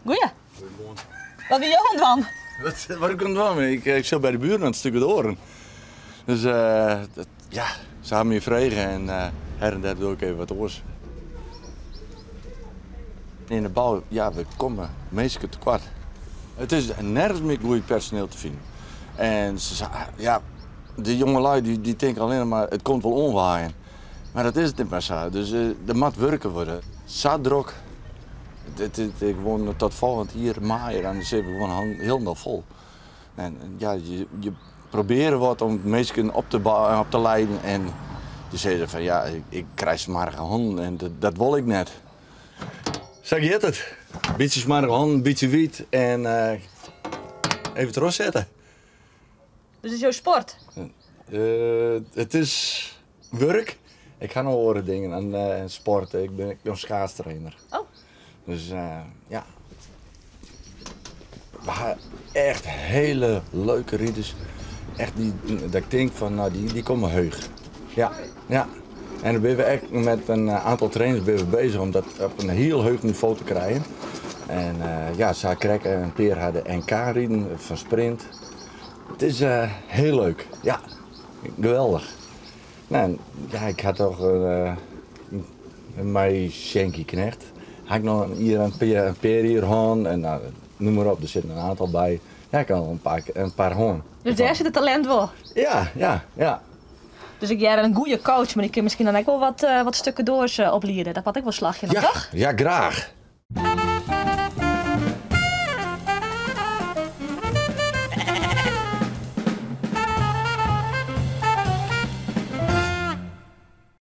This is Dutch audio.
Goeie. Wat ben je dan? Wat ik kan doen? Ik zat bij de buren aan het stukje de oren. Dus ja, ze hebben me vregen en her en der doe ik even wat oors. In de bouw, ja, we komen meestal tekort. Het is nergens meer goed personeel te vinden. En ze, ja, de jongelui die denken alleen maar, het komt wel onwaaien. Maar dat is het niet meer zo. Dus er moet werken worden. Zadruk. Ik woon tot volgend hier maaien en dan zitten we gewoon helemaal vol. En ja, je probeert wat om mensen op te leiden en je zegt van ja, ik krijg smarige honden en dat wil ik net. Zeg je het? Een beetje smarige honden, een beetje wiet en even het rust zetten. Dus het is jouw sport? Het is werk. Ik ga nog andere dingen en sporten. Ik ben schaatstrainer. Oh. Dus ja. We hebben echt hele leuke ridders. Echt dat ik denk van, nou, die komen heug. Ja, ja. En dan ben we echt met een aantal trainers bezig om dat op een heel heug niveau te krijgen. En ja, Zakrek en Peer hadden NK-rieden van sprint. Het is heel leuk. Ja, geweldig. Nou, ja, ik had toch mijn Schenkie Knecht. Had ik nog hier een Peer hier hoorn en nou, noem maar op, er zitten een aantal bij. Ja, ik kan nog een paar hoorn. Dus daar zit het talent wel? Ja. Dus ik jij een goede coach, maar ik kan misschien dan ook wel wat stukken doors opleren. Dat had ik wel slagje nog, toch? Ja, graag.